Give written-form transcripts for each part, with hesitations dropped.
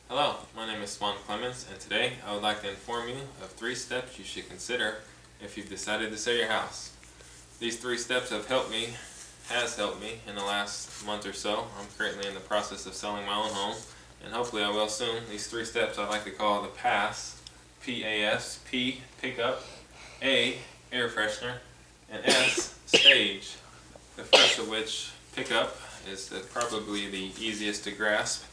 Hello, my name is Swan Clemens, and today I would like to inform you of 3 steps you should consider if you've decided to sell your house. These 3 steps has helped me in the last month or so. I'm currently in the process of selling my own home, and hopefully I will soon. These 3 steps I like to call the PASS, P-A-S, P, pickup, A, air freshener, and S, stage. The first of which, pickup, is probably the easiest to grasp.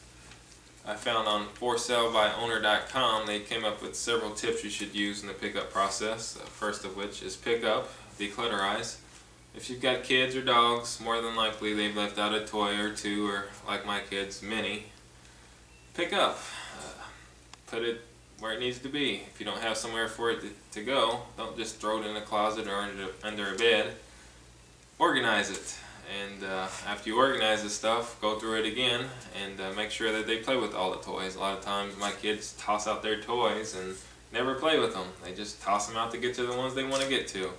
I found on ForSaleByOwner.com they came up with several tips you should use in the pickup process. First of which is pick up, declutterize. If you've got kids or dogs, more than likely they've left out a toy or two, or like my kids, many. Pick up. Put it where it needs to be. If you don't have somewhere for it to go, don't just throw it in a closet or under a bed. Organize it. And after you organize this stuff, go through it again and make sure that they play with all the toys. A lot of times my kids toss out their toys and never play with them. They just toss them out to get to the ones they want to get to.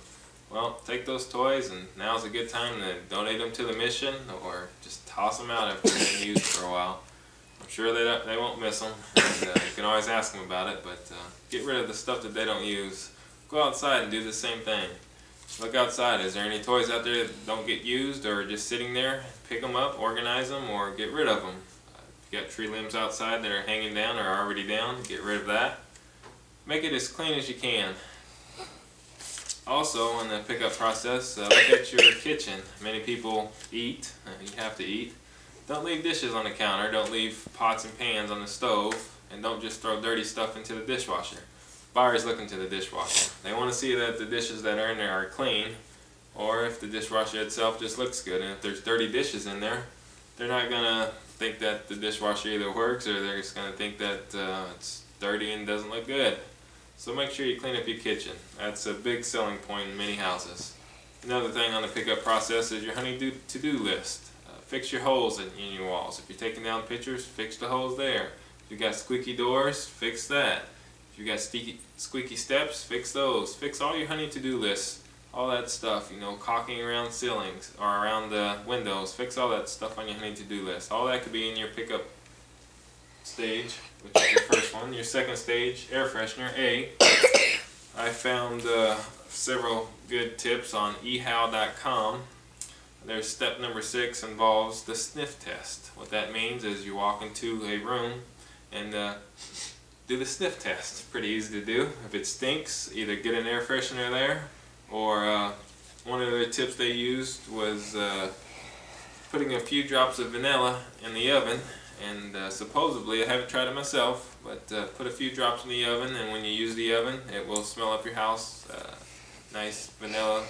Well, take those toys, and now's a good time to donate them to the mission, or just toss them out after they've been used for a while. I'm sure they won't miss them, and you can always ask them about it, but get rid of the stuff that they don't use. Go outside and do the same thing. Look outside. Is there any toys out there that don't get used or are just sitting there? Pick them up, organize them, or get rid of them. If you got tree limbs outside that are hanging down or are already down, get rid of that. Make it as clean as you can. Also, in the pickup process, look at your kitchen. Many people eat. You have to eat. Don't leave dishes on the counter. Don't leave pots and pans on the stove. And don't just throw dirty stuff into the dishwasher. Buyers look into the dishwasher. They want to see that the dishes that are in there are clean, or if the dishwasher itself just looks good. And if there's dirty dishes in there, they're not going to think that the dishwasher either works, or they're just going to think that it's dirty and doesn't look good. So make sure you clean up your kitchen. That's a big selling point in many houses. Another thing on the pickup process is your to-do list. Fix your holes in your walls. If you're taking down pictures, fix the holes there. If you've got squeaky doors, fix that. If you got squeaky steps, fix those. Fix all your to-do lists. All that stuff, caulking around ceilings or around the windows. Fix all that stuff on your to-do list. All that could be in your pickup stage, which is your first one. Your second stage, air freshener, A. I found several good tips on ehow.com. There's step number 6 involves the sniff test. What that means is you walk into a room and do the sniff test. Pretty easy to do. If it stinks, either get an air freshener there, or one of the tips they used was putting a few drops of vanilla in the oven, and supposedly, I haven't tried it myself, but put a few drops in the oven, and when you use the oven, it will smell up your house. Nice vanilla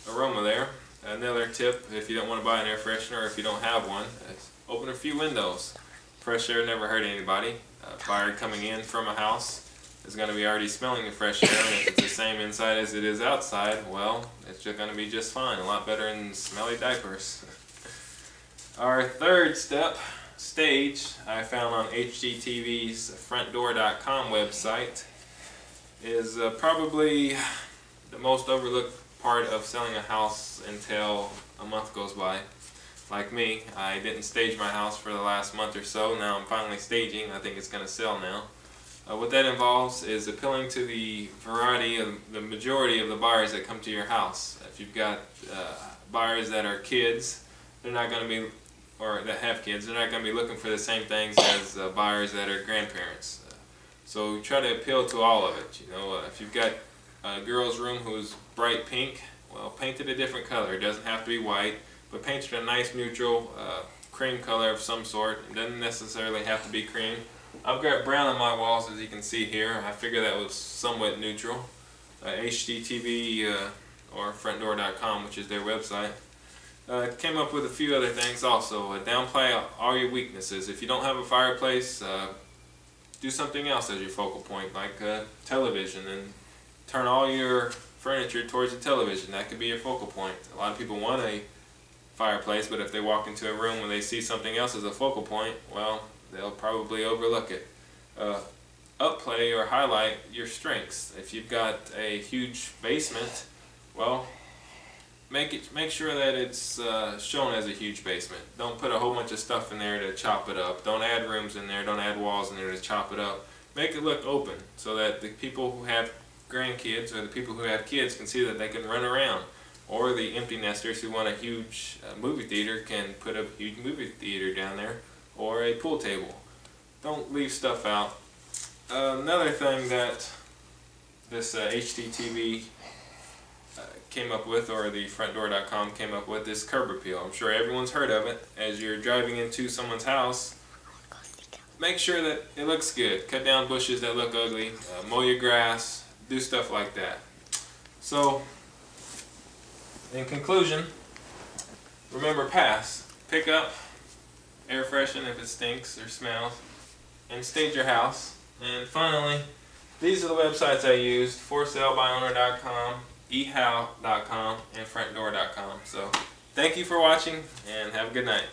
aroma there. Another tip, if you don't want to buy an air freshener, or if you don't have one, is open a few windows. Fresh air never hurt anybody. A buyer coming in from a house is going to be already smelling the fresh air, and if it's the same inside as it is outside, well, it's just going to be just fine. A lot better than smelly diapers. Our third stage, I found on HGTV's FrontDoor.com website, is probably the most overlooked part of selling a house until a month goes by. Like me, I didn't stage my house for the last month or so. Now I'm finally staging. I think it's going to sell now. What that involves is appealing to the majority of the buyers that come to your house. If you've got buyers that are kids, they're not going to be, or that have kids, they're not going to be looking for the same things as buyers that are grandparents. So try to appeal to all of it. If you've got a girl's room who's bright pink, well, paint it a different color. It doesn't have to be white. But paint it a nice neutral cream color of some sort. It doesn't necessarily have to be cream. I've got brown on my walls, as you can see here. I figured that was somewhat neutral. HGTV or FrontDoor.com, which is their website, came up with a few other things also. Downplay all your weaknesses. If you don't have a fireplace, do something else as your focal point, like television, and turn all your furniture towards the television. That could be your focal point. A lot of people want a fireplace, but if they walk into a room where they see something else as a focal point, well, they'll probably overlook it. Upplay or highlight your strengths. If you've got a huge basement, well, make sure that it's shown as a huge basement. Don't put a whole bunch of stuff in there to chop it up. Don't add rooms in there. Don't add walls in there to chop it up. Make it look open so that the people who have grandkids or the people who have kids can see that they can run around. Or the empty nesters who want a huge movie theater can put a huge movie theater down there, or a pool table. Don't leave stuff out. Another thing that this HDTV came up with, or the frontdoor.com came up with, is curb appeal. I'm sure everyone's heard of it. As you're driving into someone's house, make sure that it looks good. Cut down bushes that look ugly, mow your grass, do stuff like that. So, in conclusion, remember pass, pick up, air freshen if it stinks or smells, and stage your house. And finally, these are the websites I used: forsalebyowner.com, ehow.com, and frontdoor.com. So, thank you for watching, and have a good night.